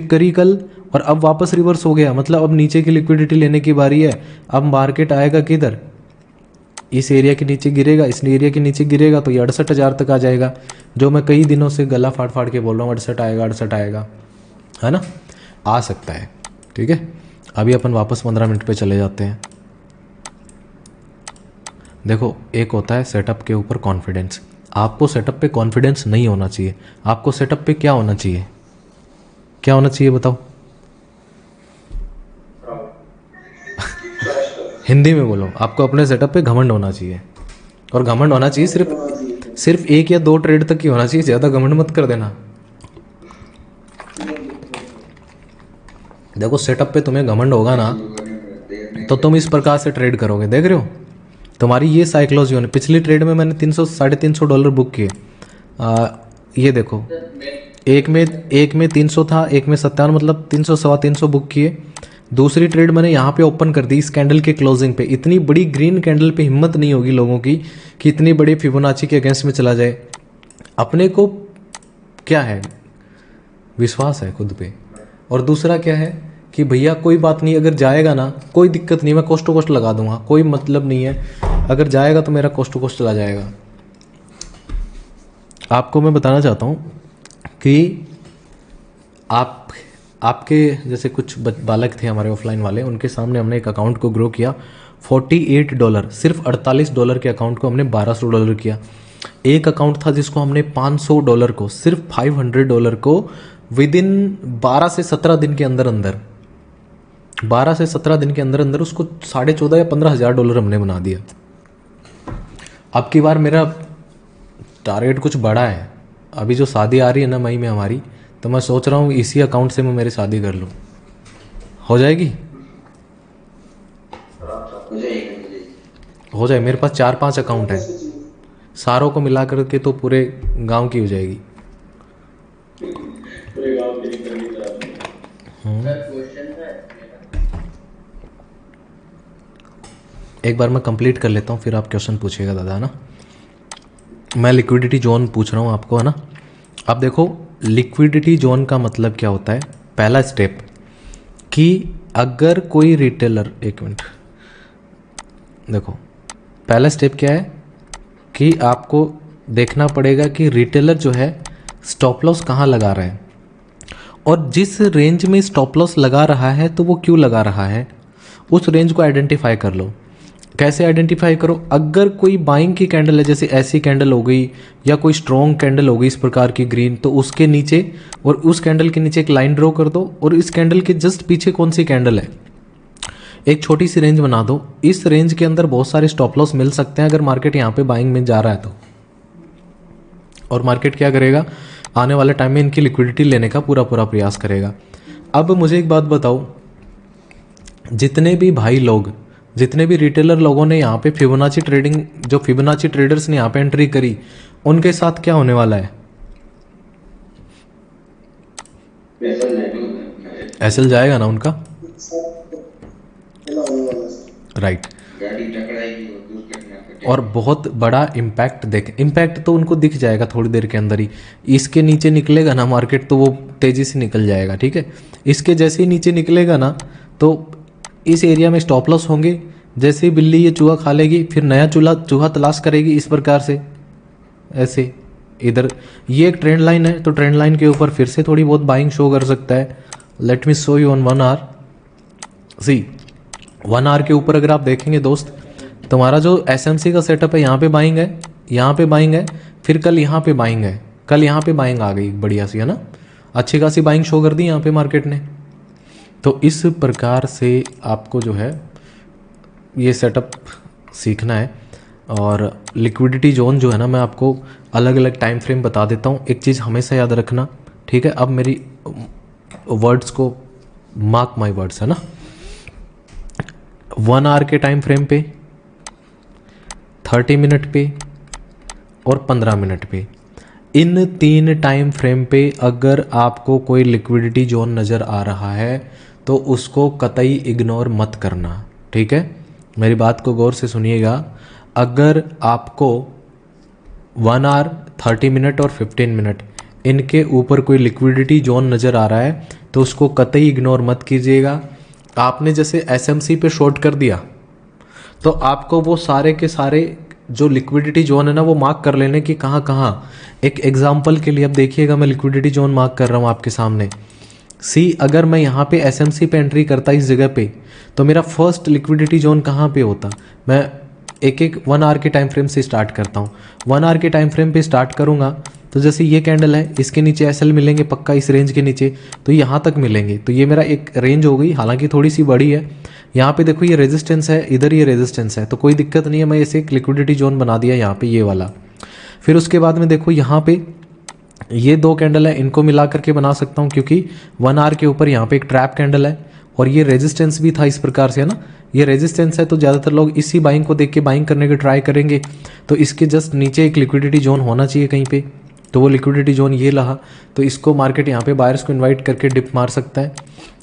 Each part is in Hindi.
करी कल और अब वापस रिवर्स हो गया, मतलब अब नीचे की लिक्विडिटी लेने की बारी है। अब मार्केट आएगा किधर, इस एरिया के नीचे गिरेगा, इस एरिया के नीचे गिरेगा तो ये 68,000 तक आ जाएगा, जो मैं कई दिनों से गला फाड़ फाड़ के बोल रहा हूँ 68 आएगा 68 आएगा, है ना, आ सकता है। ठीक है, अभी अपन वापस 15 मिनट पे चले जाते हैं। देखो, एक होता है सेटअप के ऊपर कॉन्फिडेंस। आपको सेटअप पे कॉन्फिडेंस नहीं होना चाहिए। आपको सेटअप पे क्या होना चाहिए, क्या होना चाहिए बताओ? हिंदी में बोलो। आपको अपने सेटअप पे घमंड होना चाहिए, और घमंड होना चाहिए सिर्फ 1 या 2 ट्रेड तक ही होना चाहिए, ज़्यादा घमंड मत कर देना। देखो, सेटअप पे तुम्हें घमंड होगा ना तो तुम इस प्रकार से ट्रेड करोगे। देख रहे हो, तुम्हारी ये साइकोलॉजी होनी। पिछली ट्रेड में मैंने $300-350 बुक किए। ये देखो, एक में 300 था, एक में 57, मतलब 300 सवा 300 बुक किए। दूसरी ट्रेड मैंने यहाँ पे ओपन कर दी इस कैंडल के क्लोजिंग पे। इतनी बड़ी ग्रीन कैंडल पे हिम्मत नहीं होगी लोगों की कि इतनी बड़ी फिबोनाची के अगेंस्ट में चला जाए। अपने को क्या है, विश्वास है खुद पे। और दूसरा क्या है कि भैया कोई बात नहीं, अगर जाएगा ना कोई दिक्कत नहीं, मैं कोस्ट टू कोस्ट लगा दूंगा, कोई मतलब नहीं है। अगर जाएगा तो मेरा कोस्ट टू कोस्ट चला जाएगा। आपको मैं बताना चाहता हूँ कि आपके जैसे कुछ बालक थे हमारे ऑफलाइन वाले, उनके सामने हमने एक अकाउंट को ग्रो किया $48, सिर्फ $48 के अकाउंट को हमने $1200 किया। एक अकाउंट था जिसको हमने $500 को, सिर्फ $500 को विद इन 12 से 17 दिन के अंदर अंदर 12 से 17 दिन के अंदर अंदर उसको $14,500 या $15,000 हमने बना दिया। अब की बार मेरा टारगेट कुछ बड़ा है। अभी जो शादी आ रही है ना मई में हमारी, तो मैं सोच रहा हूँ इसी अकाउंट से मैं मेरी शादी कर लूँ। हो जाएगी? हो जाए। मेरे पास 4-5 अकाउंट हैं, सारों को मिला करके तो पूरे गांव की हो जाएगी। एक बार मैं कंप्लीट कर लेता हूँ, फिर आप क्वेश्चन पूछिएगा दादा, है ना। मैं लिक्विडिटी जोन पूछ रहा हूँ आपको, है ना। अब देखो, लिक्विडिटी जोन का मतलब क्या होता है। पहला स्टेप कि अगर कोई रिटेलर, एक मिनट, देखो पहला स्टेप क्या है कि आपको देखना पड़ेगा कि रिटेलर जो है स्टॉप लॉस कहाँ लगा रहा है, और जिस रेंज में स्टॉप लॉस लगा रहा है तो वो क्यों लगा रहा है, उस रेंज को आइडेंटिफाई कर लो। कैसे आइडेंटिफाई करो? अगर कोई बाइंग की कैंडल है, जैसे ऐसी कैंडल हो गई या कोई स्ट्रॉन्ग कैंडल हो गई इस प्रकार की ग्रीन, तो उसके नीचे और उस कैंडल के नीचे एक लाइन ड्रॉ कर दो, और इस कैंडल के जस्ट पीछे कौन सी कैंडल है, एक छोटी सी रेंज बना दो। इस रेंज के अंदर बहुत सारे स्टॉप लॉस मिल सकते हैं अगर मार्केट यहाँ पे बाइंग में जा रहा है तो। और मार्केट क्या करेगा, आने वाले टाइम में इनकी लिक्विडिटी लेने का पूरा प्रयास करेगा। अब मुझे एक बात बताओ, जितने भी भाई लोग, जितने भी रिटेलर लोगों ने यहाँ पे फिबोनाची ट्रेडिंग, जो फिबोनाची ट्रेडर्स ने यहाँ पे एंट्री करी, उनके साथ क्या होने वाला है? एसएल जाएगा ना उनका, राइट। और बहुत बड़ा इम्पैक्ट देख, इम्पैक्ट तो उनको दिख जाएगा थोड़ी देर के अंदर ही। इसके नीचे निकलेगा ना मार्केट तो वो तेज़ी से निकल जाएगा, ठीक है। इसके जैसे ही नीचे निकलेगा ना तो इस एरिया में स्टॉप लॉस होंगे। जैसे ही बिल्ली ये चूहा खा लेगी, फिर नया चूहा तलाश करेगी, इस प्रकार से ऐसे। इधर ये एक ट्रेंड लाइन है, तो ट्रेंड लाइन के ऊपर फिर से थोड़ी बहुत बाइंग शो कर सकता है। Let me show you on 1 hour. See 1 hour के ऊपर अगर आप देखेंगे दोस्त, तुम्हारा जो एसएमसी का सेटअप है, यहाँ पे बाइंग है, यहाँ पे बाइंग है, फिर कल यहाँ पे बाइंग है, कल यहाँ पे बाइंग आ गई बढ़िया सी, है ना। अच्छी खासी बाइंग शो कर दी यहाँ पे मार्केट ने। तो इस प्रकार से आपको जो है ये सेटअप सीखना है। और लिक्विडिटी जोन जो है ना, मैं आपको अलग अलग टाइम फ्रेम बता देता हूँ। एक चीज़ हमेशा याद रखना, ठीक है। अब मेरी वर्ड्स को मार्क माई वर्ड्स, है ना। 1 आवर के टाइम फ्रेम पे, 30 मिनट पे और 15 मिनट पे, इन 3 टाइम फ्रेम पे अगर आपको कोई लिक्विडिटी जोन नज़र आ रहा है तो उसको कतई इग्नोर मत करना, ठीक है। मेरी बात को गौर से सुनिएगा। अगर आपको 1 आवर, 30 मिनट और 15 मिनट इनके ऊपर कोई लिक्विडिटी जोन नज़र आ रहा है तो उसको कतई इग्नोर मत कीजिएगा। आपने जैसे एसएमसी पे शॉर्ट कर दिया तो आपको वो सारे के सारे जो लिक्विडिटी जोन है ना वो मार्क कर लेने की कहाँ कहाँ। एक एग्जांपल के लिए अब देखिएगा, मैं लिक्विडिटी जोन मार्क कर रहा हूँ आपके सामने। सी, अगर मैं यहाँ पे एसएमसी पे एंट्री करता इस जगह पे तो मेरा फर्स्ट लिक्विडिटी जोन कहाँ पे होता। मैं एक एक 1 आवर के टाइम फ्रेम से स्टार्ट करता हूँ। 1 आवर के टाइम फ्रेम पे स्टार्ट करूँगा तो जैसे ये कैंडल है, इसके नीचे एसएल मिलेंगे पक्का, इस रेंज के नीचे तो यहाँ तक मिलेंगे। तो ये मेरा एक रेंज हो गई, हालांकि थोड़ी सी बड़ी है। यहाँ पे देखो ये रेजिस्टेंस है, इधर ये रेजिस्टेंस है, तो कोई दिक्कत नहीं है, मैं इसे एक लिक्विडिटी जोन बना दिया यहाँ पे ये वाला। फिर उसके बाद में देखो यहाँ पे ये 2 कैंडल है, इनको मिला करके बना सकता हूँ क्योंकि 1 आवर के ऊपर यहाँ पे एक ट्रैप कैंडल है और ये रेजिस्टेंस भी था इस प्रकार से, है ना। ये रेजिस्टेंस है तो ज़्यादातर लोग इसी बाइंग को देख के बाइंग करने की ट्राई करेंगे। तो इसके जस्ट नीचे एक लिक्विडिटी जोन होना चाहिए कहीं पे, तो वो लिक्विडिटी जोन ये रहा। तो इसको मार्केट यहाँ पे बायर्स को इनवाइट करके डिप मार सकता है।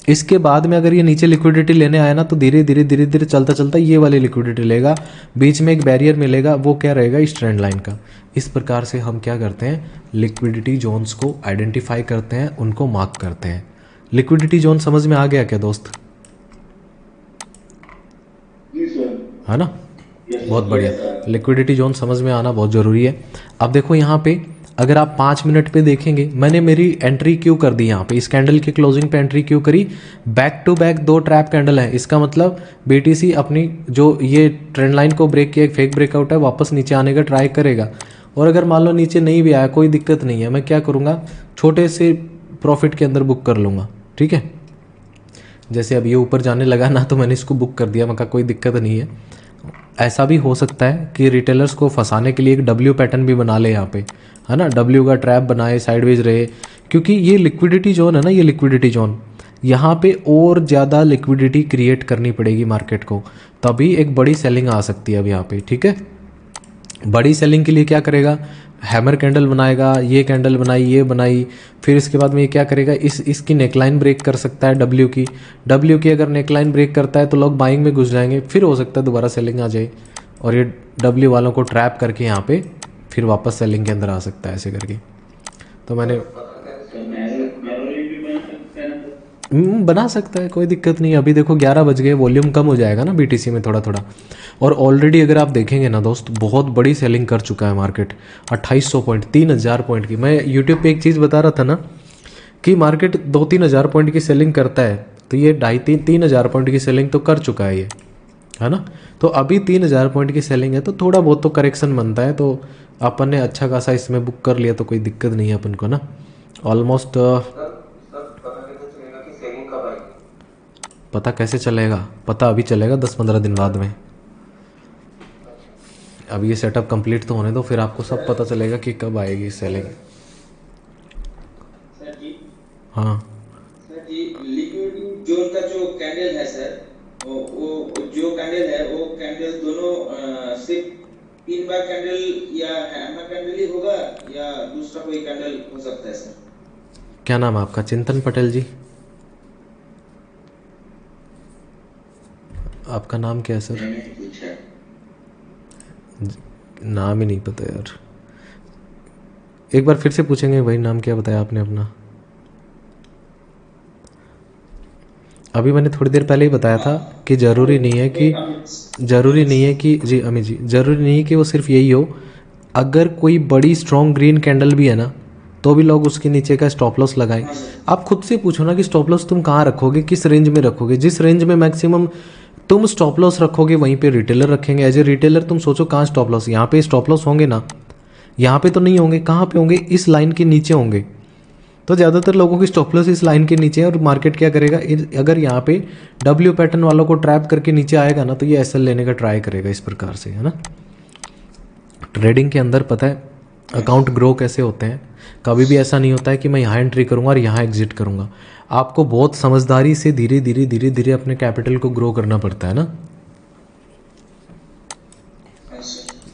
इसके बाद में अगर ये नीचे लिक्विडिटी लेने आया ना तो धीरे धीरे धीरे धीरे चलता चलता ये वाली लिक्विडिटी लेगा, बीच में एक बैरियर मिलेगा, वो क्या रहेगा, इस ट्रेंड लाइन का। इस प्रकार से हम क्या करते हैं, लिक्विडिटी जोन्स को आइडेंटिफाई करते हैं, उनको मार्क करते हैं। लिक्विडिटी जोन समझ में आ गया क्या दोस्त, है ना। बहुत बढ़िया, लिक्विडिटी जोन समझ में आना बहुत ज़रूरी है। अब देखो यहाँ पे अगर आप 5 मिनट पे देखेंगे, मैंने मेरी एंट्री क्यों कर दी यहाँ पे, इस कैंडल के क्लोजिंग पे एंट्री क्यों करी, back to back 2 trap candle है। इसका मतलब बीटीसी अपनी जो ये ट्रेंड लाइन को ब्रेक किया, एक फेक ब्रेकआउट है, वापस नीचे आने का ट्राई करेगा। और अगर मान लो नीचे नहीं भी आया कोई दिक्कत नहीं है, मैं क्या करूँगा, छोटे से प्रॉफिट के अंदर बुक कर लूँगा, ठीक है। जैसे अब ये ऊपर जाने लगा ना तो मैंने इसको बुक कर दिया, मैं कहा कोई दिक्कत नहीं है। ऐसा भी हो सकता है कि रिटेलर्स को फंसाने के लिए एक डब्ल्यू पैटर्न भी बना ले यहाँ पे, है ना, डब्ल्यू का ट्रैप बनाए, साइडवेज रहे, क्योंकि ये लिक्विडिटी जोन है ना, ये लिक्विडिटी जोन यहाँ पे और ज़्यादा लिक्विडिटी क्रिएट करनी पड़ेगी मार्केट को, तभी एक बड़ी सेलिंग आ सकती है अब यहाँ पे, ठीक है। बड़ी सेलिंग के लिए क्या करेगा, हैमर कैंडल बनाएगा, ये कैंडल बनाई, ये बनाई, फिर इसके बाद में ये क्या करेगा, इसकी नेकलाइन ब्रेक कर सकता है डब्ल्यू की अगर नेकलाइन ब्रेक करता है तो लोग बाइंग में घुस जाएंगे, फिर हो सकता है दोबारा सेलिंग आ जाए और ये डब्ल्यू वालों को ट्रैप करके यहाँ पे फिर वापस सेलिंग के अंदर आ सकता है ऐसे करके। तो मैंने बना सकता है, कोई दिक्कत नहीं। अभी देखो 11 बज गए, वॉल्यूम कम हो जाएगा ना बीटीसी में थोड़ा थोड़ा, और ऑलरेडी अगर आप देखेंगे ना दोस्त, बहुत बड़ी सेलिंग कर चुका है मार्केट, 2800 पॉइंट, 3000 पॉइंट की। मैं यूट्यूब पे एक चीज़ बता रहा था ना कि मार्केट 2-3 हज़ार पॉइंट की सेलिंग करता है, तो ये 2,500-3 हज़ार पॉइंट की सेलिंग तो कर चुका है ये, है ना। तो अभी 3000 पॉइंट की सेलिंग है तो थोड़ा बहुत तो करेक्शन बनता है, तो अपन ने अच्छा खासा इसमें बुक कर लिया तो कोई दिक्कत नहीं है अपन को ना। ऑलमोस्ट पता कैसे चलेगा, पता अभी चलेगा 10-15 दिन बाद में। अब ये सेटअप कंप्लीट तो होने दो, फिर आपको सब पता चलेगा कि कब आएगी सेलिंग। सर जी, हाँ सर जी, लिक्विड जोन का जो कैंडल है सर, वो जो कैंडल है वो कैंडल दोनों सिर्फ 3 बार कैंडल या हैमर कैंडल ही होगा या दूसरा कोई कैंडल हो सकता है सर। क्या नाम है आपका, चिंतन पटेल जी, आपका नाम क्या है सर, मैंने पूछा। नाम ही नहीं पता यार, एक बार फिर से पूछेंगे, वही नाम क्या बताया आपने अपना। अभी मैंने थोड़ी देर पहले ही बताया था कि ज़रूरी नहीं है कि जी अमित जी, ज़रूरी नहीं है कि वो सिर्फ यही हो। अगर कोई बड़ी स्ट्रॉन्ग ग्रीन कैंडल भी है ना तो भी लोग उसके नीचे का स्टॉप लॉस लगाएं। आप खुद से पूछो ना कि स्टॉप लॉस तुम कहाँ रखोगे, किस रेंज में रखोगे, जिस रेंज में मैक्सिमम तुम स्टॉप लॉस रखोगे वहीं पे रिटेलर रखेंगे। एज ए रिटेलर तुम सोचो कहाँ स्टॉप लॉस, यहाँ पे स्टॉप लॉस होंगे ना, यहाँ पे तो नहीं होंगे, कहाँ पे होंगे, इस लाइन के नीचे होंगे। तो ज़्यादातर लोगों की स्टॉप लॉस इस लाइन के नीचे है और मार्केट क्या करेगा, अगर यहाँ पे डब्ल्यू पैटर्न वालों को ट्रैप करके नीचे आएगा ना तो ये एसएल लेने का ट्राई करेगा इस प्रकार से, है ना। ट्रेडिंग के अंदर पता है अकाउंट ग्रो कैसे होते हैं, कभी भी ऐसा नहीं होता है कि मैं यहाँ एंट्री करूँगा और यहाँ एग्जिट करूँगा। आपको बहुत समझदारी से धीरे धीरे अपने कैपिटल को ग्रो करना पड़ता है ना।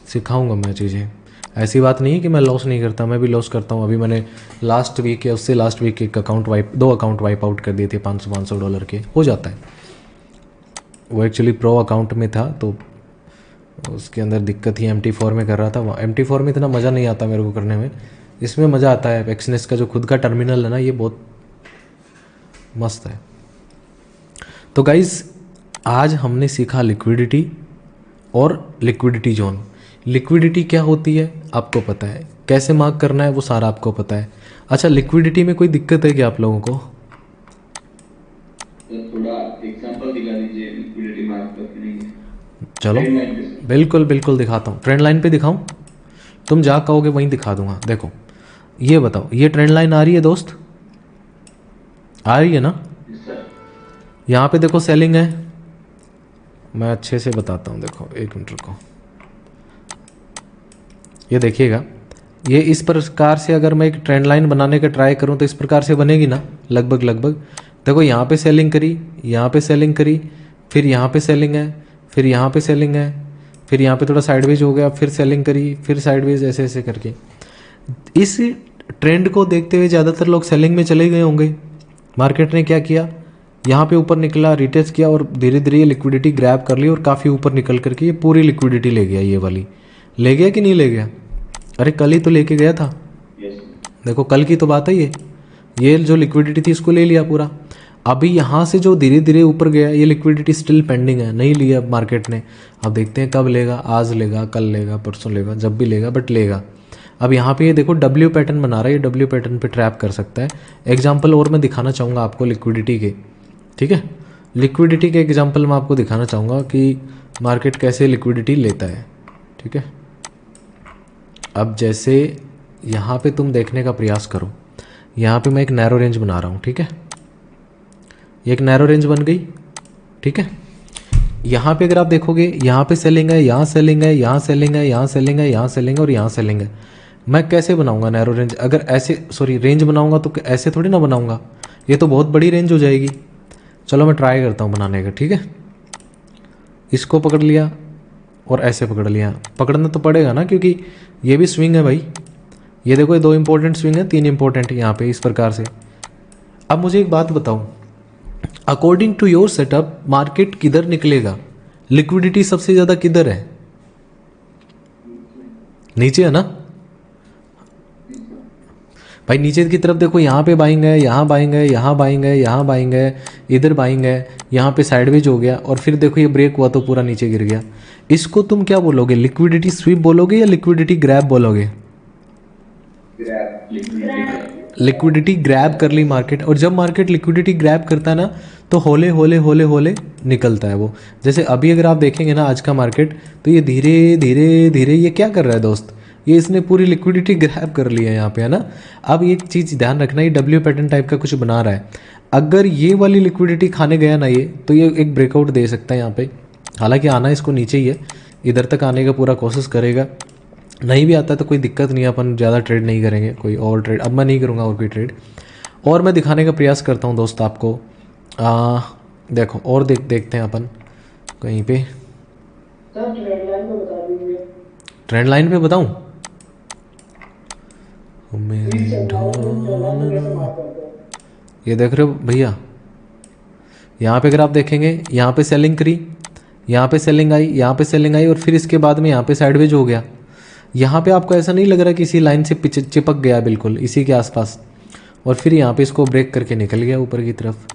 सिखाऊंगा मैं चीज़ें, ऐसी बात नहीं है कि मैं लॉस नहीं करता, मैं भी लॉस करता हूँ। अभी मैंने लास्ट वीक या उससे लास्ट वीक एक अकाउंट दो अकाउंट वाइप आउट कर दिए थे, $500 के, हो जाता है। वो एक्चुअली प्रो अकाउंट में था तो उसके अंदर दिक्कत ही MT4 में कर रहा था। MT4 में इतना मज़ा नहीं आता मेरे को करने में, इसमें मज़ा आता है। एक्सनेस का जो खुद का टर्मिनल है ना, ये बहुत मस्त है। तो गाइज आज हमने सीखा लिक्विडिटी और लिक्विडिटी जोन। लिक्विडिटी क्या होती है आपको पता है, कैसे मार्क करना है वो सारा आपको पता है। अच्छा, लिक्विडिटी में कोई दिक्कत है क्या आप लोगों को? थोड़ा एग्जांपल दिखा दीजिए लिक्विडिटी मार्क करने के। चलो ट्रेंड लाइन पे बिल्कुल बिल्कुल दिखाता हूँ। ट्रेंड लाइन पे दिखाऊं? तुम जहाँ कहोगे वहीं दिखा दूंगा। देखो ये बताओ, ये ट्रेंड लाइन आ रही है दोस्त? आ रही है ना? सर यहाँ पे देखो सेलिंग है, मैं अच्छे से बताता हूँ। देखो एक मिनट रुको, ये देखिएगा, ये इस प्रकार से अगर मैं एक ट्रेंड लाइन बनाने का ट्राई करूँ तो इस प्रकार से बनेगी ना, लगभग लगभग। देखो यहाँ पे सेलिंग करी, यहाँ पे सेलिंग करी, फिर यहाँ पे सेलिंग है, फिर यहाँ पे सेलिंग है, फिर यहाँ पे थोड़ा साइडवेज हो गया, फिर सेलिंग करी, फिर साइडवेज, ऐसे ऐसे करके। इस ट्रेंड को देखते हुए ज़्यादातर लोग सेलिंग में चले गए होंगे। मार्केट ने क्या किया, यहाँ पे ऊपर निकला, रिटेस्ट किया और धीरे धीरे ये लिक्विडिटी ग्रैब कर ली और काफ़ी ऊपर निकल करके ये पूरी लिक्विडिटी ले गया। ये वाली ले गया कि नहीं ले गया? अरे कल ही तो लेके गया था। देखो कल की तो बात है, ये जो लिक्विडिटी थी इसको ले लिया पूरा। अभी यहाँ से जो धीरे धीरे ऊपर गया, ये लिक्विडिटी स्टिल पेंडिंग है, नहीं लिया मार्केट ने। अब देखते हैं कब लेगा, आज लेगा, कल लेगा, परसों लेगा, जब भी लेगा बट लेगा। अब यहाँ पे ये देखो डब्ल्यू पैटर्न बना रहा है, ये डब्ल्यू पैटर्न पे ट्रैप कर सकता है। एग्जाम्पल और मैं दिखाना चाहूँगा आपको लिक्विडिटी के, ठीक है? लिक्विडिटी के एग्जाम्पल मैं आपको दिखाना चाहूँगा कि मार्केट कैसे लिक्विडिटी लेता है, ठीक है? अब जैसे यहाँ पे तुम देखने का प्रयास करो, यहाँ पे मैं एक नैरो रेंज बना रहा हूँ, ठीक है? ये एक नैरो रेंज बन गई, ठीक है? यहाँ पे अगर आप देखोगे, यहाँ पे सेलिंग है, यहाँ सेलिंग है, यहाँ सेलिंग है, यहाँ सेलिंग है, यहाँ सेलिंग है और यहाँ सेलिंग है। मैं कैसे बनाऊंगा नैरो रेंज? अगर ऐसे रेंज बनाऊंगा तो ऐसे थोड़ी ना बनाऊंगा, ये तो बहुत बड़ी रेंज हो जाएगी। चलो मैं ट्राई करता हूँ बनाने का, ठीक है? इसको पकड़ लिया और ऐसे पकड़ लिया, पकड़ना तो पड़ेगा ना क्योंकि ये भी स्विंग है भाई। ये देखो, ये 2 इंपॉर्टेंट स्विंग है, 3 इंपॉर्टेंट यहाँ पे इस प्रकार से। अब मुझे एक बात बताओ, according to your setup market किधर निकलेगा? लिक्विडिटी सबसे ज़्यादा किधर है? नीचे है ना भाई? नीचे की तरफ देखो, यहाँ पे बाइंग है, यहाँ बाइंग है, यहाँ बाइंग है, यहाँ बाइंग है, इधर बाइंग है, यहाँ पे साइडवेज हो गया और फिर देखो ये ब्रेक हुआ तो पूरा नीचे गिर गया। इसको तुम क्या बोलोगे, लिक्विडिटी स्वीप बोलोगे या लिक्विडिटी ग्रैब बोलोगे? लिक्विडिटी ग्रैब कर ली मार्केट, और जब मार्केट लिक्विडिटी ग्रैब करता है ना तो होले होले होले होले निकलता है वो। जैसे अभी अगर आप देखेंगे ना आज का मार्केट, तो ये धीरे धीरे धीरे ये क्या कर रहा है दोस्त, ये इसने पूरी लिक्विडिटी ग्रैब कर ली है यहाँ पे, है ना? अब एक चीज़ ध्यान रखना, ये डब्ल्यू पैटर्न टाइप का कुछ बना रहा है। अगर ये वाली लिक्विडिटी खाने गया ना ये, तो ये एक ब्रेकआउट दे सकता है यहाँ पे। हालांकि आना इसको नीचे ही है, इधर तक आने का पूरा कोशिश करेगा। नहीं भी आता तो कोई दिक्कत नहीं है, अपन ज़्यादा ट्रेड नहीं करेंगे, कोई और ट्रेड अब मैं नहीं करूँगा और कोई ट्रेड। और मैं दिखाने का प्रयास करता हूँ दोस्त आपको। देखो और देखते हैं अपन कहीं पे। ट्रेंड लाइन पे बताऊँ? ये देख रहे हो भैया, यहाँ पे अगर आप देखेंगे, यहाँ पे सेलिंग करी, यहाँ पे सेलिंग आई, यहाँ पे सेलिंग आई और फिर इसके बाद में यहाँ पे साइडवेज हो गया। यहाँ पे आपको ऐसा नहीं लग रहा कि इसी लाइन से चिपक गया, बिल्कुल इसी के आसपास, और फिर यहाँ पे इसको ब्रेक करके निकल गया ऊपर की तरफ।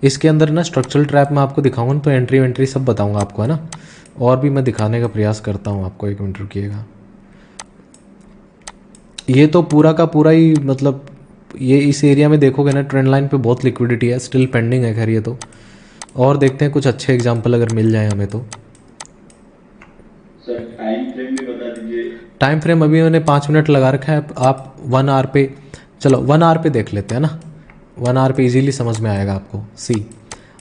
इसके अंदर ना स्ट्रक्चरल ट्रैप मैं आपको दिखाऊंगा तो एंट्री वेंट्री सब बताऊंगा आपको, है ना? और भी मैं दिखाने का प्रयास करता हूँ आपको, एक मिनट रुकिएगा। ये तो पूरा का पूरा ही मतलब, ये इस एरिया में देखोगे ना ट्रेंड लाइन पे बहुत लिक्विडिटी है, स्टिल पेंडिंग है खैर ये तो। और देखते हैं कुछ अच्छे एग्जांपल अगर मिल जाए हमें तो। सर टाइम फ्रेम भी बता दीजिए। टाइम फ्रेम अभी मैंने 5 मिनट लगा रखा है, आप 1 आवर पे, चलो 1 आवर पे देख लेते हैं ना, 1 आवर पे इजीली समझ में आएगा आपको। सी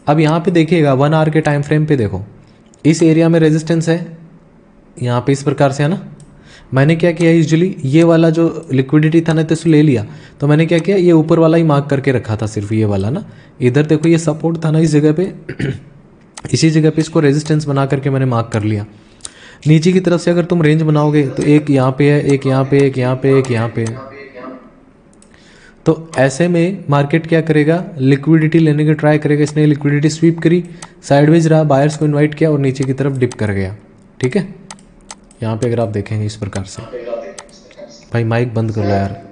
अब यहाँ पे देखिएगा 1 आवर के टाइम फ्रेम पे देखो, इस एरिया में रेजिस्टेंस है यहाँ पे इस प्रकार से, है ना? मैंने क्या किया, यूजुअली ये वाला जो लिक्विडिटी था ना तो इसको ले लिया, तो मैंने क्या किया, ये ऊपर वाला ही मार्क करके रखा था, सिर्फ ये वाला ना। इधर देखो ये सपोर्ट था ना इस जगह पे इसी जगह पे इसको रेजिस्टेंस बना करके मैंने मार्क कर लिया। नीचे की तरफ से अगर तुम रेंज बनाओगे तो एक यहाँ पे है, एक यहाँ पे, एक यहाँ पे, एक यहाँ पे। तो ऐसे में मार्केट क्या करेगा, लिक्विडिटी लेने की ट्राई करेगा। इसने लिक्विडिटी स्वीप करी, साइडवेज रहा, बायर्स को इनवाइट किया और नीचे की तरफ डिप कर गया, ठीक है? यहाँ पे अगर आप देखेंगे इस प्रकार से, भाई माइक बंद कर लो यार।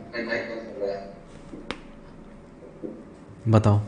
बताओ।